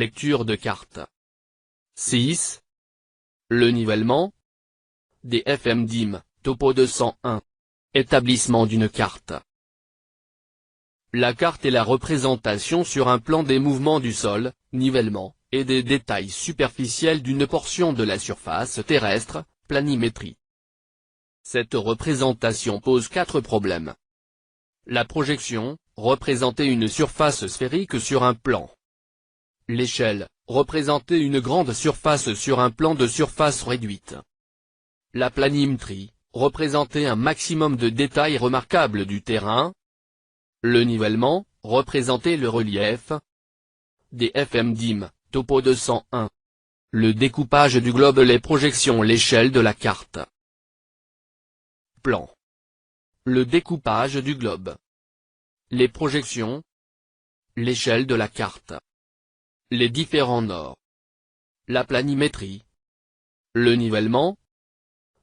Lecture de carte. 6. Le nivellement. DFM DIM, topo 201. Établissement d'une carte. La carte est la représentation sur un plan des mouvements du sol, nivellement, et des détails superficiels d'une portion de la surface terrestre, planimétrie. Cette représentation pose 4 problèmes. La projection, représenter une surface sphérique sur un plan. L'échelle, représenter une grande surface sur un plan de surface réduite. La planimétrie, représenter un maximum de détails remarquables du terrain. Le nivellement, représenter le relief. DFM DIM, topo 201. Le découpage du globe, les projections, l'échelle de la carte. Plan. Le découpage du globe. Les projections. L'échelle de la carte. Les différents nord. La planimétrie. Le nivellement.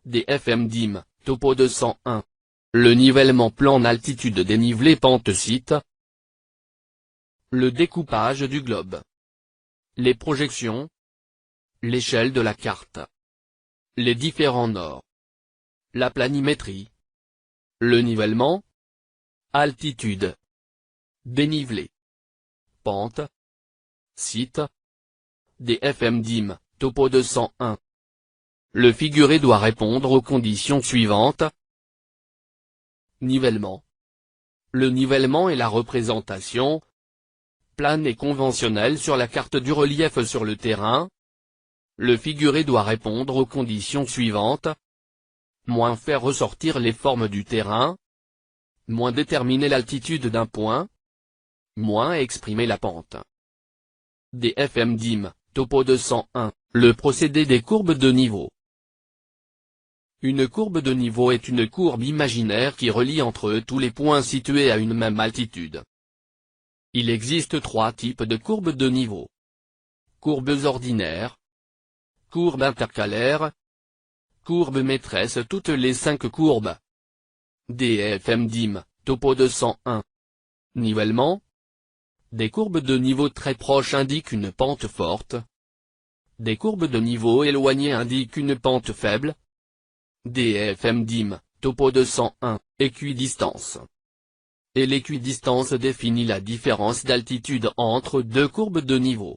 DFM DIM, topo 201. Le nivellement, plan, altitude, dénivelé, pente, site. Le découpage du globe. Les projections. L'échelle de la carte. Les différents nord. La planimétrie. Le nivellement. Altitude. Dénivelé. Pente. Site. DFM DIM, topo 201. Le figuré doit répondre aux conditions suivantes. Nivellement. Le nivellement est la représentation plane et conventionnelle sur la carte du relief sur le terrain. Le figuré doit répondre aux conditions suivantes. Moins faire ressortir les formes du terrain. Moins déterminer l'altitude d'un point. Moins exprimer la pente. DFM DIM, topo 201, le procédé des courbes de niveau. Une courbe de niveau est une courbe imaginaire qui relie entre eux tous les points situés à une même altitude. Il existe 3 types de courbes de niveau. Courbes ordinaires. Courbes intercalaires. Courbes maîtresses. Toutes les 5 courbes. DFM DIM, topo 201. Nivellement. Des courbes de niveau très proches indiquent une pente forte. Des courbes de niveau éloignées indiquent une pente faible. DFM DIM, topo 201, équidistance. Et l'équidistance définit la différence d'altitude entre 2 courbes de niveau.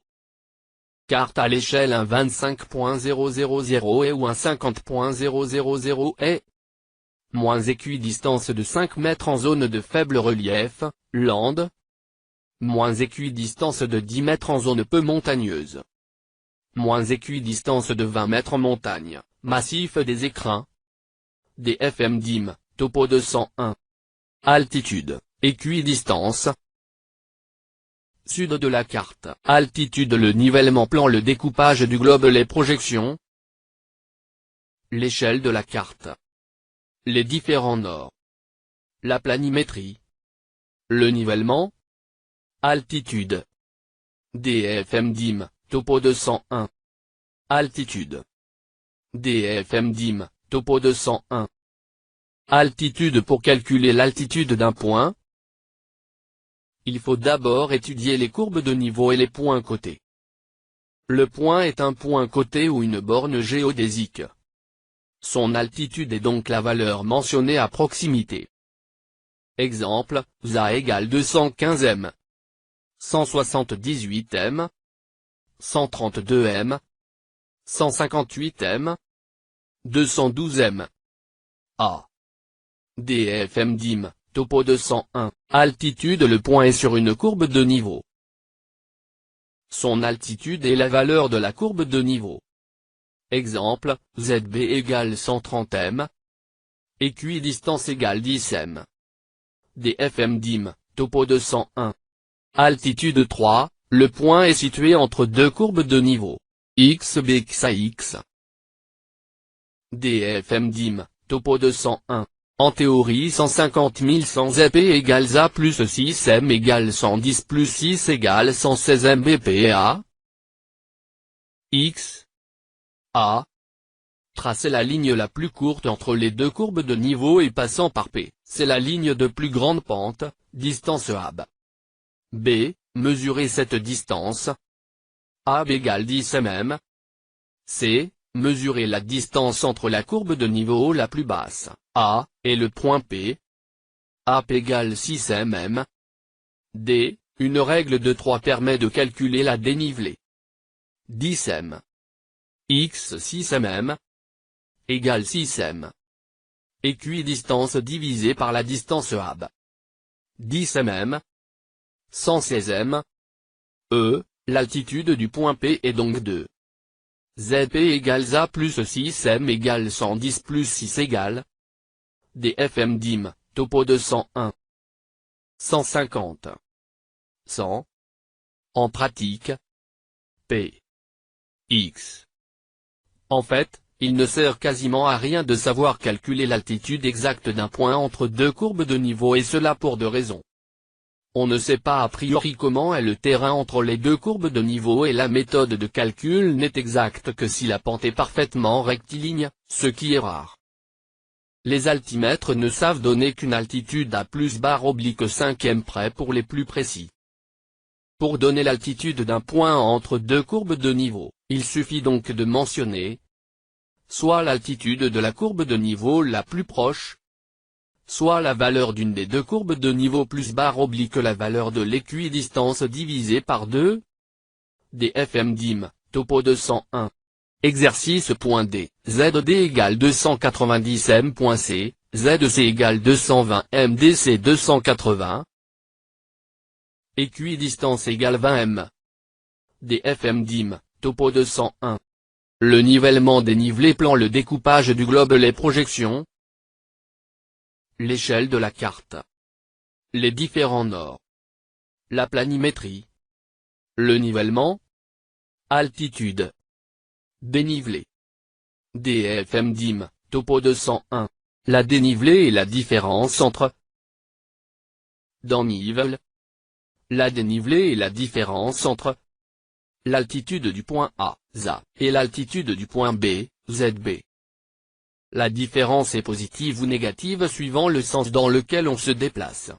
Carte à l'échelle 1 25.000 et ou 1 50.000 et moins équidistance de 5 mètres en zone de faible relief, lande. Moins équidistance de 10 mètres en zone peu montagneuse. Moins équidistance de 20 mètres en montagne, massif des écrins. DFM DIM, topo 201. Altitude, équidistance. Sud de la carte, altitude, le nivellement, plan, le découpage du globe, les projections. L'échelle de la carte. Les différents nord. La planimétrie. Le nivellement. Altitude. DFM DIM, topo 201. Altitude. DFM DIM, topo 201. Altitude, pour calculer l'altitude d'un point. Il faut d'abord étudier les courbes de niveau et les points cotés. Le point est un point coté ou une borne géodésique. Son altitude est donc la valeur mentionnée à proximité. Exemple, ZA égale 215 m. 178 m. 132 m. 158 m. 212 m. A. DFM DIM, topo 201, altitude, le point est sur une courbe de niveau. Son altitude est la valeur de la courbe de niveau. Exemple, ZB égale 130 m. Équidistance égale 10 m. DFM DIM, topo 201. Altitude 3, le point est situé entre 2 courbes de niveau. XB XAX. DFM DIM, topo 201. En théorie 150 100 EP égale A plus 6 M égale 110 plus 6 égale 116 Mbpa. X. A. Tracer la ligne la plus courte entre les 2 courbes de niveau et passant par P, c'est la ligne de plus grande pente, distance AB. B. Mesurer cette distance. AB égale 10 mm. C. Mesurer la distance entre la courbe de niveau la plus basse, A, et le point P. AP égale 6 mm. D. Une règle de 3 permet de calculer la dénivelée. 10 m. X 6 mm égale 6 m. Équidistance divisée par la distance AB. 10 mm. 116 m. E. L'altitude du point P est donc 2. ZP égale A plus 6 m égale 110 plus 6 égale. DFM dim, topo 201. 150. 100. En pratique. P. X. En fait, il ne sert quasiment à rien de savoir calculer l'altitude exacte d'un point entre deux courbes de niveau, et cela pour deux raisons. On ne sait pas a priori comment est le terrain entre les deux courbes de niveau, et la méthode de calcul n'est exacte que si la pente est parfaitement rectiligne, ce qui est rare. Les altimètres ne savent donner qu'une altitude à plus barre oblique 5e près pour les plus précis. Pour donner l'altitude d'un point entre deux courbes de niveau, il suffit donc de mentionner soit l'altitude de la courbe de niveau la plus proche, soit la valeur d'une des deux courbes de niveau plus barre oblique la valeur de l'équidistance divisée par 2. DFM dim, topo 201. Exercice point D, ZD égale 290 m.C, ZC égale 220 MDC 280. Équidistance égale 20 m. DFM dim, topo 201. Le nivellement dénivelé plan le découpage du globe les projections. L'échelle de la carte. Les différents nord. La planimétrie. Le nivellement. Altitude. Dénivelé. DFM dim, topo 201. La dénivelée et la différence entre. Dans nivel. La dénivelée et la différence entre. L'altitude du point A, ZA, et l'altitude du point B, ZB. La différence est positive ou négative suivant le sens dans lequel on se déplace.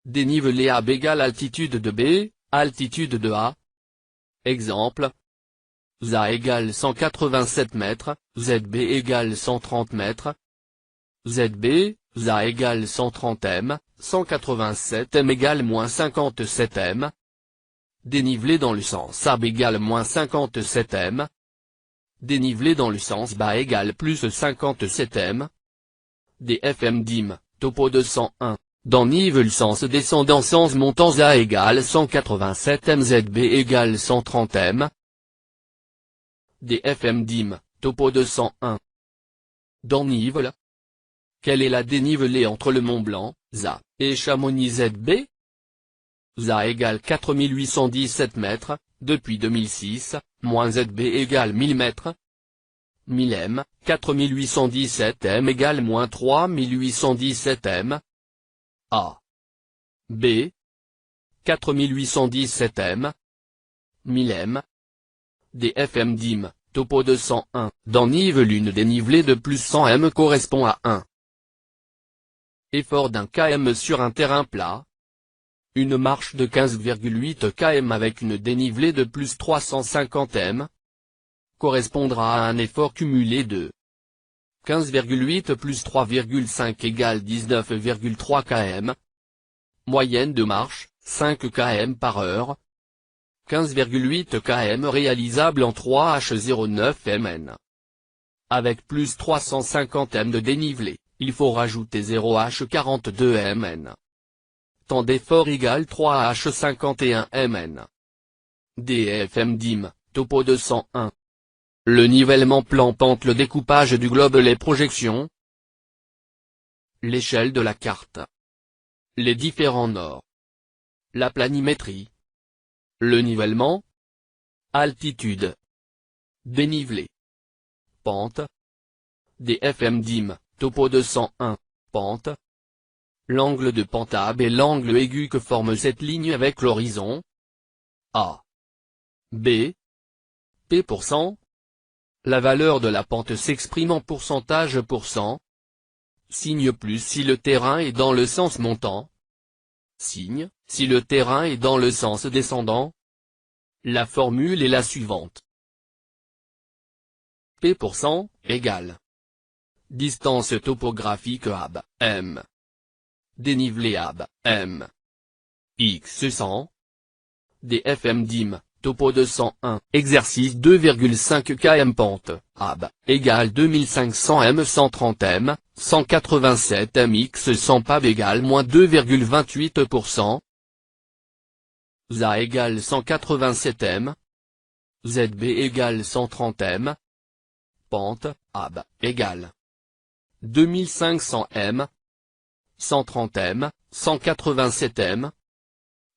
Dénivelé AB égale altitude de B, altitude de A. Exemple. ZA égale 187 mètres, ZB égale 130 mètres. ZB, ZA égale 130 m, 187 m égale moins 57 m. Dénivelé dans le sens AB égale moins 57 m. Dénivelé dans le sens bas égale plus 57 m. DFM dim, topo 201. Dans nivel sens descendant sens montant ZA égale 187 m ZB égale 130 m. DFM dim, topo 201. Dans nivel. Quelle est la dénivelée entre le Mont Blanc, ZA, et Chamonix ZB? ZA égale 4817 mètres, depuis 2006, moins ZB égale 1000 mètres. 1000 m, 4817 m égale moins 3817 m. A. B. 4817 m. 1000 m. DFM dim, topo 201. Dans nivel une dénivelée de plus 100 m correspond à 1. Effort d'un km sur un terrain plat. Une marche de 15,8 km avec une dénivelée de plus 350 m. Correspondra à un effort cumulé de 15,8 plus 3,5 égale 19,3 km. Moyenne de marche, 5 km par heure. 15,8 km réalisable en 3h09 mn. Avec plus 350 m de dénivelé, il faut rajouter 0h42 mn. Temps d'effort égale 3h51 mn. DFM dim, topo 201. Le nivellement plan pente le découpage du globe les projections. L'échelle de la carte. Les différents nord. La planimétrie. Le nivellement. Altitude. Dénivelé. Pente. DFM dim, topo 201, pente. L'angle de pente AB et l'angle aigu que forme cette ligne avec l'horizon. A. B. P%. La valeur de la pente s'exprime en pourcentage %. Signe plus si le terrain est dans le sens montant. Signe, si le terrain est dans le sens descendant. La formule est la suivante. P pour 100 égale distance topographique AB, M. Dénivelé AB, M. X 100. DFM dim, topo 201. Exercice 2,5 km pente, AB, égale 2500 m 130 m, 187 m x 100 PAB égale moins 2,28%. ZA égale 187 m. ZB égale 130 m. Pente, AB, égale 2500 m. 130 m, 187 m.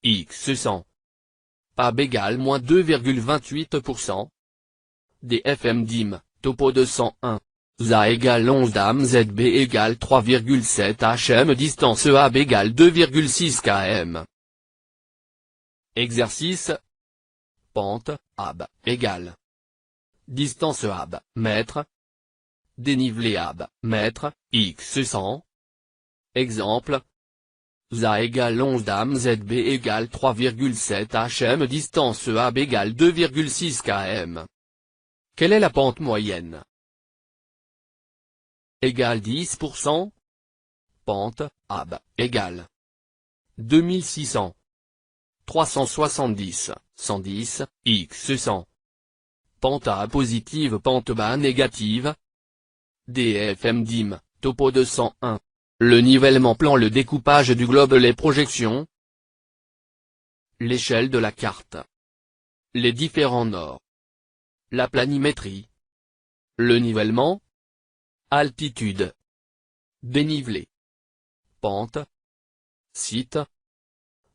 X 100. PAB égale moins 2,28%. DFM dim, topo 201. ZA égale 11 dam ZB égale 3,7 hm distance AB égale 2,6 km. Exercice. Pente, AB, égale distance AB, mètre. Dénivelé AB, mètre, X 100. Exemple. ZA égale 11 dam ZB égale 3,7 hm distance AB égale 2,6 km. Quelle est la pente moyenne? Égale 10%. Pente, AB, égale 2600. 370, 110, x 100. Pente A positive, pente bas négative. DFM dim, topo 201. Le nivellement plan, le découpage du globe, les projections. L'échelle de la carte. Les différents nord. La planimétrie. Le nivellement. Altitude. Dénivelé. Pente. Site.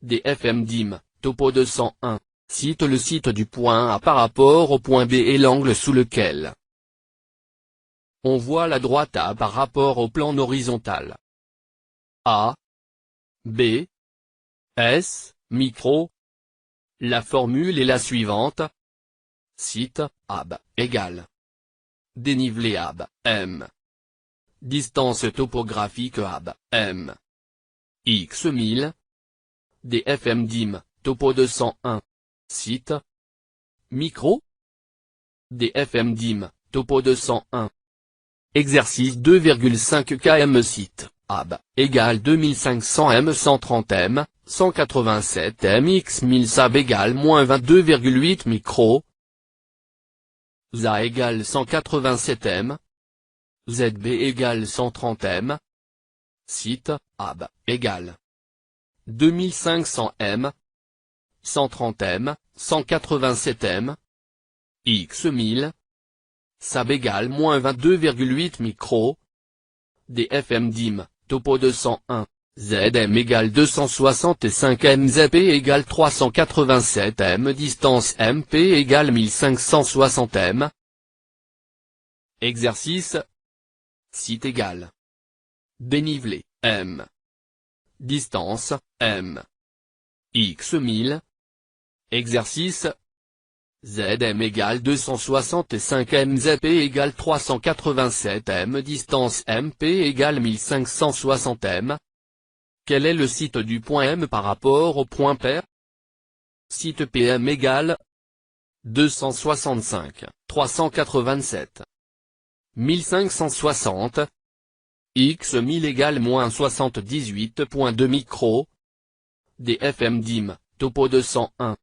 DFM dim, topo 201. Cite le site du point A par rapport au point B et l'angle sous lequel on voit la droite A par rapport au plan horizontal. A, B, S, micro. La formule est la suivante. Site, AB, égale dénivelé AB, M. Distance topographique AB, M. X 1000. DFM dim, topo 201. Site. Micro. DFM dim, topo 201. Exercice 2,5 km site, AB, égale 2500 m 130 m, 187 m x 1000 SAB égale moins 22,8 micro. ZA égale 187 m. ZB égale 130 m. Site, AB, égale 2500 m. 130 m, 187 m. X 1000. SAB égale moins 22,8 micro. DFM dim, topo 201. ZM égale 265 m. ZP égale 387 m. Distance MP égale 1560 m. Exercice. Site égale dénivelé, M. Distance, M. X 1000. Exercice. ZM égale 265 m. ZP égale 387 m. Distance MP égale 1560 m. Quel est le site du point M par rapport au point P? Site PM égale 265, 387. 1560. X 1000 égale moins 78,2 micro. DFM dim, topo 201.